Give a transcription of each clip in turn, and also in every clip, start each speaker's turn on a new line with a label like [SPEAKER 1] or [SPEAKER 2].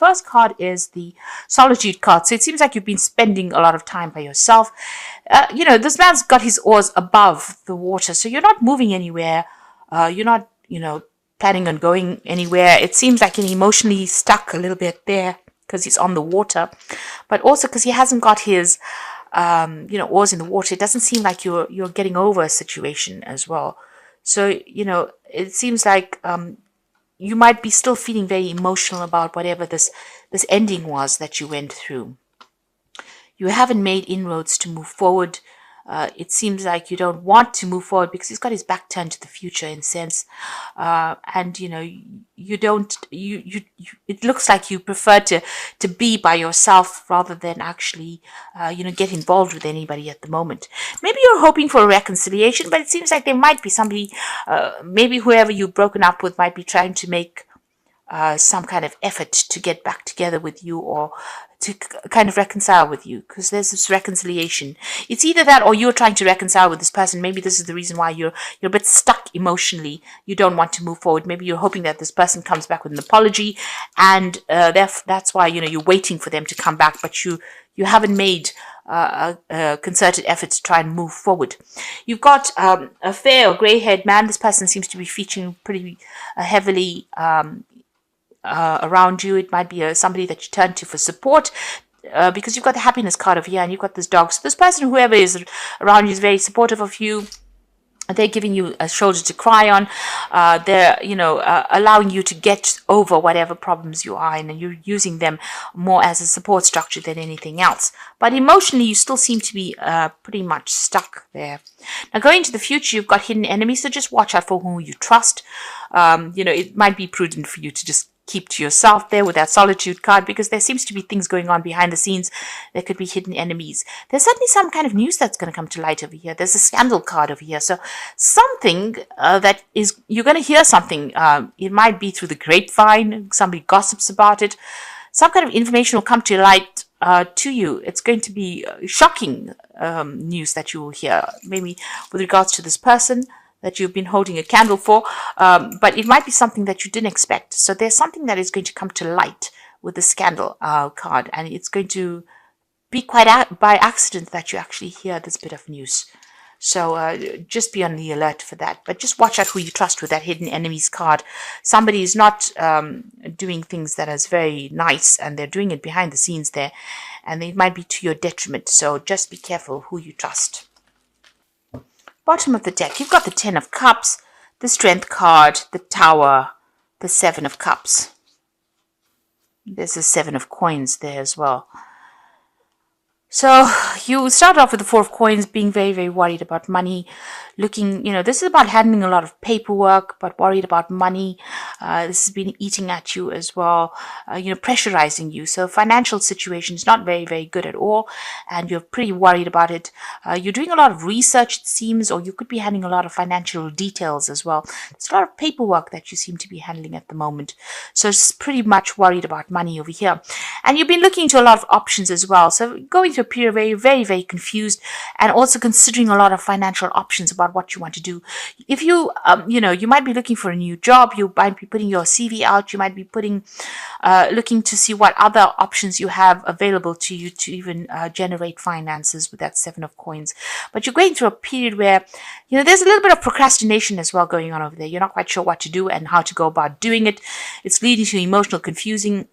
[SPEAKER 1] first card is the solitude card. So it seems like you've been spending a lot of time by yourself. This man's got his oars above the water, so you're not moving anywhere. You're not, planning on going anywhere. It seems like he's emotionally stuck a little bit there because he's on the water, but also because he hasn't got his, oars in the water. It doesn't seem like you're getting over a situation as well. So, it seems like you might be still feeling very emotional about whatever this ending was that you went through. You haven't made inroads to move forward. It seems like you don't want to move forward because he's got his back turned to the future in a sense. And, you don't, it looks like you prefer to be by yourself rather than actually, get involved with anybody at the moment. Maybe you're hoping for a reconciliation, but it seems like there might be somebody, maybe whoever you've broken up with might be trying to make some kind of effort to get back together with you or to kind of reconcile with you, because there's this reconciliation. It's either that or you're trying to reconcile with this person. Maybe this is the reason why you're a bit stuck emotionally. You don't want to move forward. Maybe you're hoping that this person comes back with an apology, and that's why you're waiting for them to come back, but you haven't made a concerted effort to try and move forward. You've got a fair or grey-haired man. This person seems to be featuring pretty heavily around you. It might be somebody that you turn to for support, because you've got the happiness card over here and you've got this dog. So this person, whoever is around you, is very supportive of you. They're giving you a shoulder to cry on. They're, allowing you to get over whatever problems you are in, and you're using them more as a support structure than anything else. But emotionally, you still seem to be pretty much stuck there. Now, going into the future, you've got hidden enemies, so just watch out for who you trust. It might be prudent for you to just keep to yourself there with that solitude card, because there seems to be things going on behind the scenes. There could be hidden enemies. There's certainly some kind of news that's going to come to light over here. There's a scandal card over here. So something that is, you're going to hear something. It might be through the grapevine. Somebody gossips about it. Some kind of information will come to light to you. It's going to be shocking news that you will hear, maybe with regards to this person that you've been holding a candle for, but it might be something that you didn't expect. So there's something that is going to come to light with the scandal card, and it's going to be quite by accident that you actually hear this bit of news. So just be on the alert for that. But just watch out who you trust with that hidden enemies card. Somebody is not doing things that is very nice, and they're doing it behind the scenes there, and it might be to your detriment. So just be careful who you trust. Bottom of the deck, you've got the 10 of Cups, the Strength card, the Tower, the 7 of Cups. There's a 7 of Coins there as well. So you start off with the 4 of Coins, being very, very worried about money. Looking, this is about handling a lot of paperwork, but worried about money. This has been eating at you as well, pressurizing you. So financial situation is not very, very good at all, and you're pretty worried about it. You're doing a lot of research, it seems, or you could be handling a lot of financial details as well. There's a lot of paperwork that you seem to be handling at the moment. So it's pretty much worried about money over here. And you've been looking into a lot of options as well. So going through a period where you're very, very confused, and also considering a lot of financial options about what you want to do. If you, you might be looking for a new job, you might be putting your CV out, you might be looking to see what other options you have available to you to even generate finances with that 7 of Coins. But you're going through a period where, there's a little bit of procrastination as well going on over there. You're not quite sure what to do and how to go about doing it. It's leading to emotional confusion,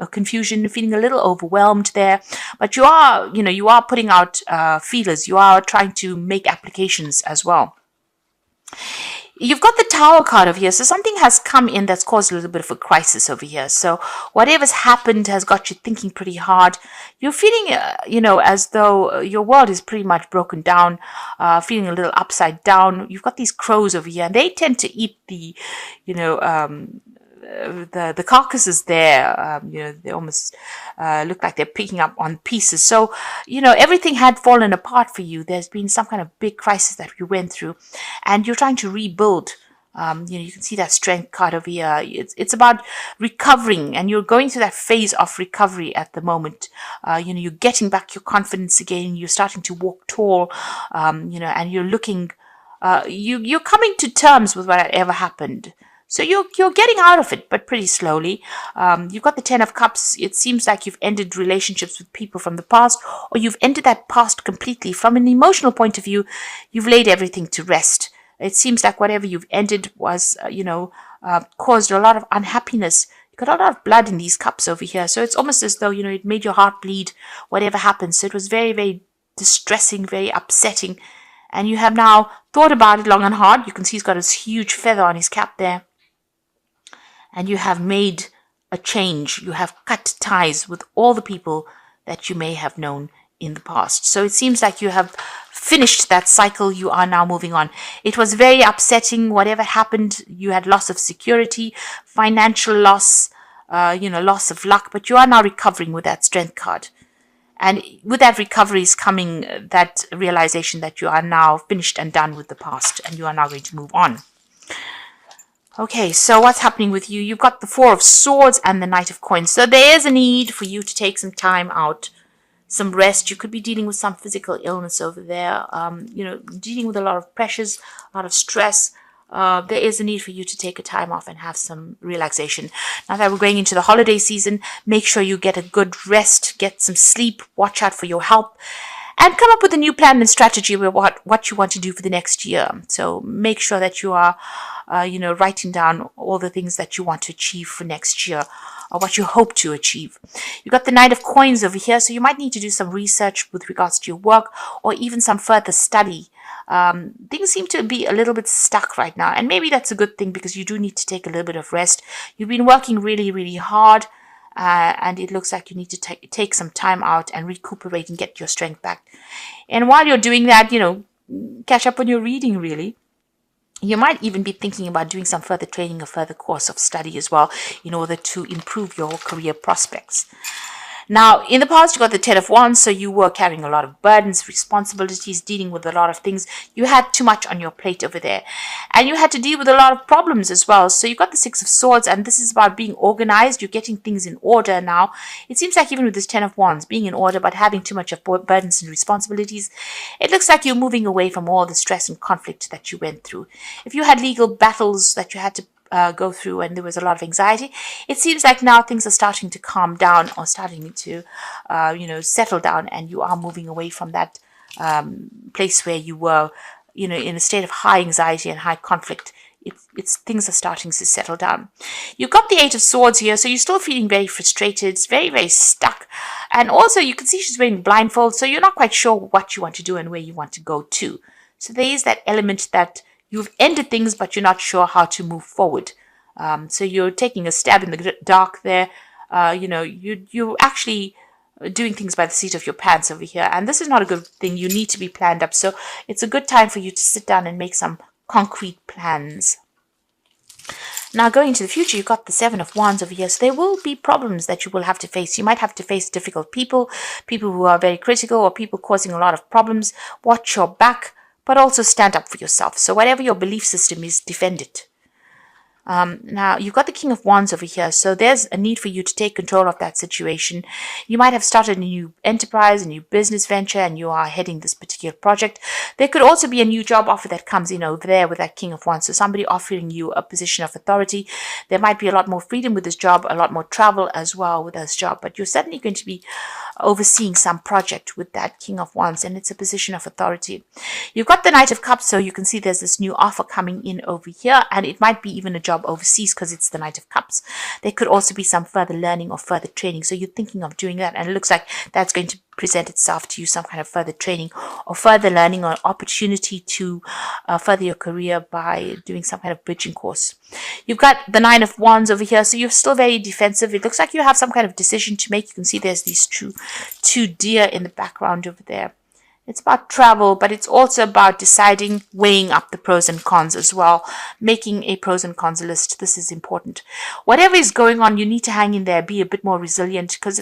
[SPEAKER 1] feeling a little overwhelmed there. But you are putting out feelers. You are trying to make applications as well. You've got the Tower card over here. So something has come in that's caused a little bit of a crisis over here. So whatever's happened has got you thinking pretty hard. You're feeling, as though your world is pretty much broken down, feeling a little upside down. You've got these crows over here, and they tend to eat the carcasses there. They almost look like they're picking up on pieces. So, everything had fallen apart for you. There's been some kind of big crisis that you went through, and you're trying to rebuild. You can see that Strength card over here. It's about recovering, and you're going through that phase of recovery at the moment. You're getting back your confidence again. You're starting to walk tall, and you're looking, you're coming to terms with whatever happened. So you're getting out of it, but pretty slowly. You've got the Ten of Cups. It seems like you've ended relationships with people from the past, or you've ended that past completely. From an emotional point of view, you've laid everything to rest. It seems like whatever you've ended was, caused a lot of unhappiness. You got a lot of blood in these cups over here. So it's almost as though, it made your heart bleed, whatever happened. So it was very, very distressing, very upsetting. And you have now thought about it long and hard. You can see he's got his huge feather on his cap there. And you have made a change. You have cut ties with all the people that you may have known in the past. So it seems like you have finished that cycle. You are now moving on. It was very upsetting. Whatever happened, you had loss of security, financial loss, loss of luck, but you are now recovering with that strength card. And with that recovery is coming that realization that you are now finished and done with the past, and you are now going to move on. Okay, so what's happening with you? You've got the Four of Swords and the Knight of Coins. So there is a need for you to take some time out, some rest. You could be dealing with some physical illness over there, dealing with a lot of pressures, a lot of stress. There is a need for you to take a time off and have some relaxation. Now that we're going into the holiday season, make sure you get a good rest, get some sleep, watch out for your health, and come up with a new plan and strategy with what you want to do for the next year. So make sure that you are, writing down all the things that you want to achieve for next year, or what you hope to achieve. You've got the Knight of Coins over here, so you might need to do some research with regards to your work, or even some further study. Things seem to be a little bit stuck right now, and maybe that's a good thing, because you do need to take a little bit of rest. You've been working really, really hard, and it looks like you need to take some time out and recuperate and get your strength back. And while you're doing that, catch up on your reading, really. You might even be thinking about doing some further training, a further course of study as well, in order to improve your career prospects. Now, in the past, you got the Ten of Wands, so you were carrying a lot of burdens, responsibilities, dealing with a lot of things. You had too much on your plate over there. And you had to deal with a lot of problems as well. So you got the Six of Swords, and this is about being organized. You're getting things in order now. It seems like even with this Ten of Wands, being in order, but having too much of burdens and responsibilities, it looks like you're moving away from all the stress and conflict that you went through. If you had legal battles that you had to go through and there was a lot of anxiety, it seems like now things are starting to calm down, or starting to settle down, and you are moving away from that place where you were in a state of high anxiety and high conflict. It's things are starting to settle down. You've got the Eight of Swords here, so you're still feeling very frustrated. It's very, very stuck. And also you can see she's wearing blindfold, so you're not quite sure what you want to do and where you want to go to. So there is that element that you've ended things, but you're not sure how to move forward. So you're taking a stab in the dark there. You're actually doing things by the seat of your pants over here. And this is not a good thing. You need to be planned up. So it's a good time for you to sit down and make some concrete plans. Now, going into the future, you've got the Seven of Wands over here. So there will be problems that you will have to face. You might have to face difficult people who are very critical, or people causing a lot of problems. Watch your back, but also stand up for yourself. So whatever your belief system is, defend it. Now, you've got the King of Wands over here, so there's a need for you to take control of that situation. You might have started a new enterprise, a new business venture, and you are heading this particular project. There could also be a new job offer that comes in over there with that King of Wands, so somebody offering you a position of authority. There might be a lot more freedom with this job, a lot more travel as well with this job, but you're certainly going to be overseeing some project with that King of Wands, and it's a position of authority. You've got the Knight of Cups, so you can see there's this new offer coming in over here, and it might be even a job overseas because it's the Knight of Cups. There could also be some further learning or further training, so you're thinking of doing that, and it looks like that's going to present itself to you, some kind of further training or further learning, or opportunity to further your career by doing some kind of bridging course. You've got the Nine of Wands over here, so you're still very defensive. It looks like you have some kind of decision to make. You can see there's these two deer in the background over there. It's about travel, but it's also about deciding, weighing up the pros and cons as well, making a pros and cons list. This is important. Whatever is going on, you need to hang in there, be a bit more resilient, because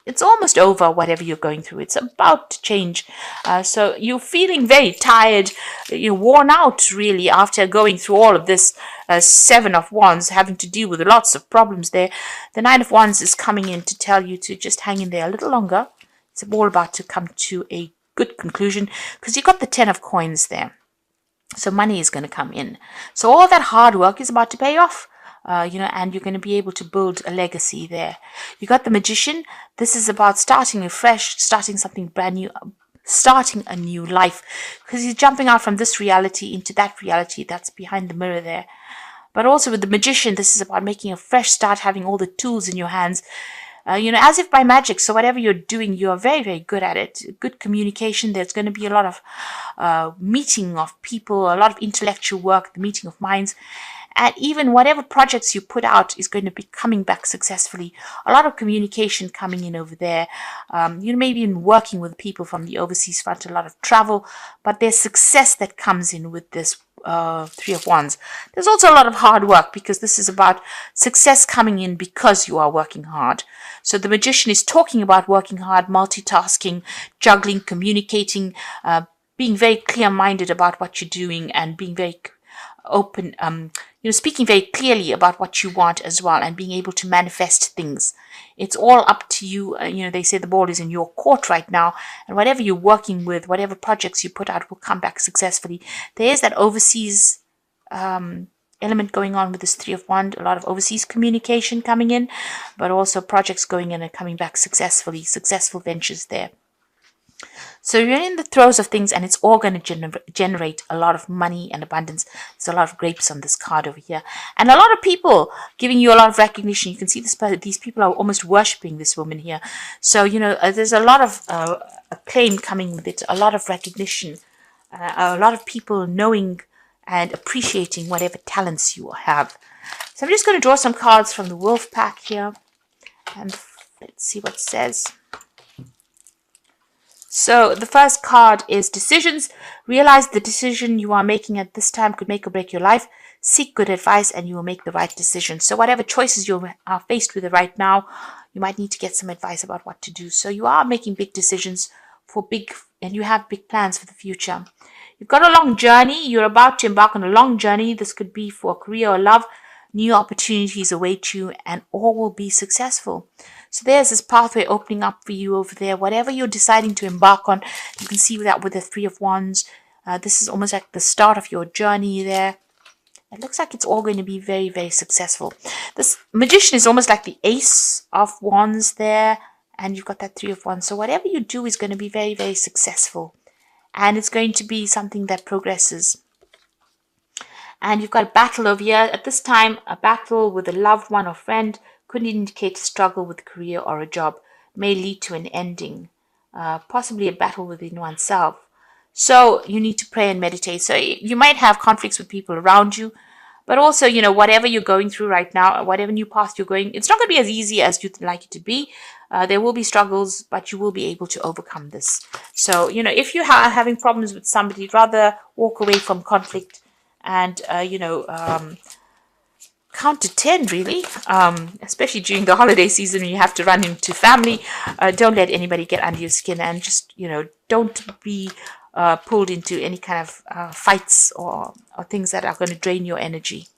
[SPEAKER 1] it's almost over, whatever you're going through. It's about to change. So you're feeling very tired, you're worn out really after going through all of this. Seven of Wands, having to deal with lots of problems there. The Nine of Wands is coming in to tell you to just hang in there a little longer. It's all about to come to a good conclusion, because you've got the Ten of Coins there. So money is going to come in. So all that hard work is about to pay off. And you're going to be able to build a legacy there. You got the Magician. This is about starting afresh, starting something brand new, starting a new life, because he's jumping out from this reality into that reality that's behind the mirror there. But also with the Magician, this is about making a fresh start, having all the tools in your hands, as if by magic. So whatever you're doing, you're very, very good at it. Good communication. There's going to be a lot of meeting of people, a lot of intellectual work, the meeting of minds. And even whatever projects you put out is going to be coming back successfully. A lot of communication coming in over there. Maybe in working with people from the overseas front, a lot of travel. But there's success that comes in with this Three of Wands. There's also a lot of hard work, because this is about success coming in because you are working hard. So the Magician is talking about working hard, multitasking, juggling, communicating, being very clear-minded about what you're doing, and being very open, speaking very clearly about what you want as well, and being able to manifest things. It's all up to you. They say the ball is in your court right now, and whatever you're working with, whatever projects you put out will come back successfully. There is that overseas element going on with this Three of Wands, a lot of overseas communication coming in, but also projects going in and coming back successfully, successful ventures there. So you're in the throes of things, and it's all going to generate a lot of money and abundance. There's a lot of grapes on this card over here, and a lot of people giving you a lot of recognition. You can see these people are almost worshipping this woman here. So there's a lot of acclaim coming with it, a lot of recognition, a lot of people knowing and appreciating whatever talents you have. So I'm just going to draw some cards from the Wolf Pack here, and let's see what it says. So the first card is decisions. Realize the decision you are making at this time could make or break your life. Seek good advice and you will make the right decision. So whatever choices you are faced with right now, you might need to get some advice about what to do. So you are making big decisions and you have big plans for the future. You've got a long journey. You're about to embark on a long journey. This could be for career or love. New opportunities await you, and all will be successful. So there's this pathway opening up for you over there. Whatever you're deciding to embark on, you can see that with the Three of Wands. This is almost like the start of your journey there. It looks like it's all going to be very, very successful. This Magician is almost like the Ace of Wands there, and you've got that Three of Wands. So whatever you do is going to be very, very successful, and it's going to be something that progresses. And you've got a battle over here. At this time, a battle with a loved one or friend could indicate a struggle with a career or a job, may lead to an ending, possibly a battle within oneself. So you need to pray and meditate. So you might have conflicts with people around you, but also, whatever you're going through right now, whatever new path you're going, it's not going to be as easy as you'd like it to be. There will be struggles, but you will be able to overcome this. So, if you are having problems with somebody, rather walk away from conflict and, count to 10, really, especially during the holiday season when you have to run into family. Don't let anybody get under your skin, and just, don't be pulled into any kind of fights or things that are going to drain your energy.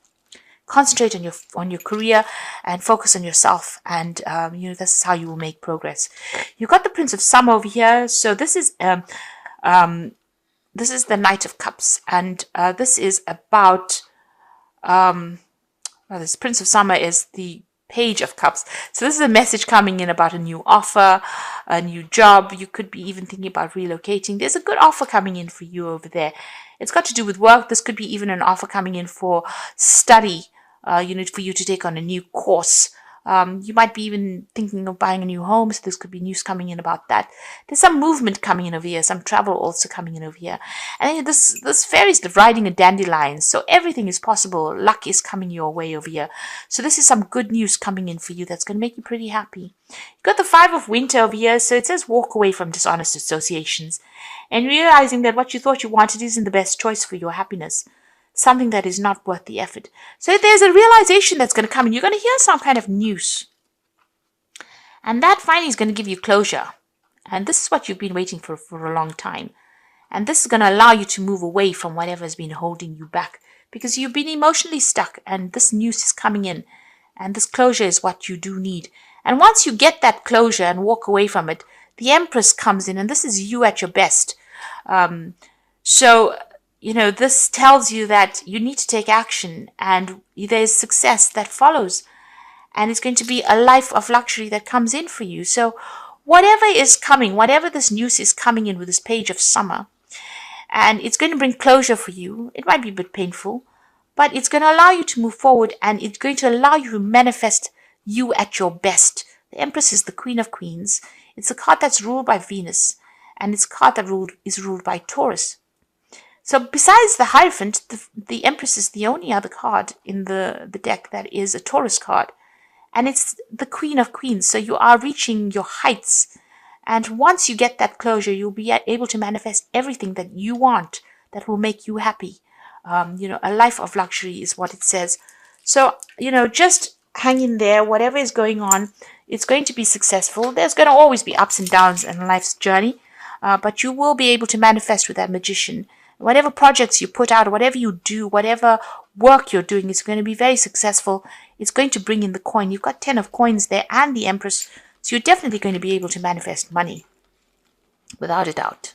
[SPEAKER 1] Concentrate on your career and focus on yourself, and this is how you will make progress. You've got the Prince of Summer over here. So this is the Knight of Cups, and this is about this Prince of Summer is the Page of Cups. So this is a message coming in about a new offer, a new job. You could be even thinking about relocating. There's a good offer coming in for you over there. It's got to do with work. This could be even an offer coming in for study, for you to take on a new course. You might be even thinking of buying a new home, so this could be news coming in about that. There's some movement coming in over here, some travel also coming in over here. And this fairy is riding a dandelion, so everything is possible. Luck is coming your way over here. So this is some good news coming in for you that's going to make you pretty happy. You've got the Five of Winter over here, so it says walk away from dishonest associations and realizing that what you thought you wanted isn't the best choice for your happiness. Something that is not worth the effort. So there's a realization that's going to come, and you're going to hear some kind of news. And that finally is going to give you closure. And this is what you've been waiting for a long time. And this is going to allow you to move away from whatever has been holding you back, because you've been emotionally stuck, and this news is coming in. And this closure is what you do need. And once you get that closure and walk away from it, the Empress comes in, and this is you at your best. So this tells you that you need to take action, and there's success that follows, and it's going to be a life of luxury that comes in for you. So whatever is coming, whatever this news is coming in with this page of summer, and it's going to bring closure for you. It might be a bit painful, but it's going to allow you to move forward, and it's going to allow you to manifest you at your best. The Empress is the Queen of Queens. It's a card that's ruled by Venus, and it's a card that is ruled by Taurus. So besides the Hierophant, the Empress is the only other card in the deck that is a Taurus card. And it's the Queen of Queens. So you are reaching your heights. And once you get that closure, you'll be able to manifest everything that you want that will make you happy. A life of luxury is what it says. So, just hang in there. Whatever is going on, it's going to be successful. There's going to always be ups and downs in life's journey. But you will be able to manifest with that Magician. Whatever projects you put out, whatever you do, whatever work you're doing is going to be very successful. It's going to bring in the coin. You've got 10 of coins there and the Empress. So you're definitely going to be able to manifest money, without a doubt.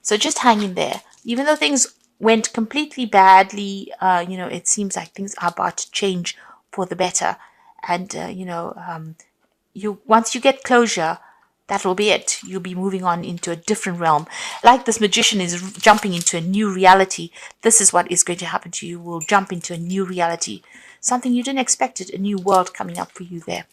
[SPEAKER 1] So just hang in there. Even though things went completely badly, it seems like things are about to change for the better. And, once you get closure, that will be it. You'll be moving on into a different realm. Like this Magician is jumping into a new reality. This is what is going to happen to you. You will jump into a new reality. Something you didn't expect it, a new world coming up for you there.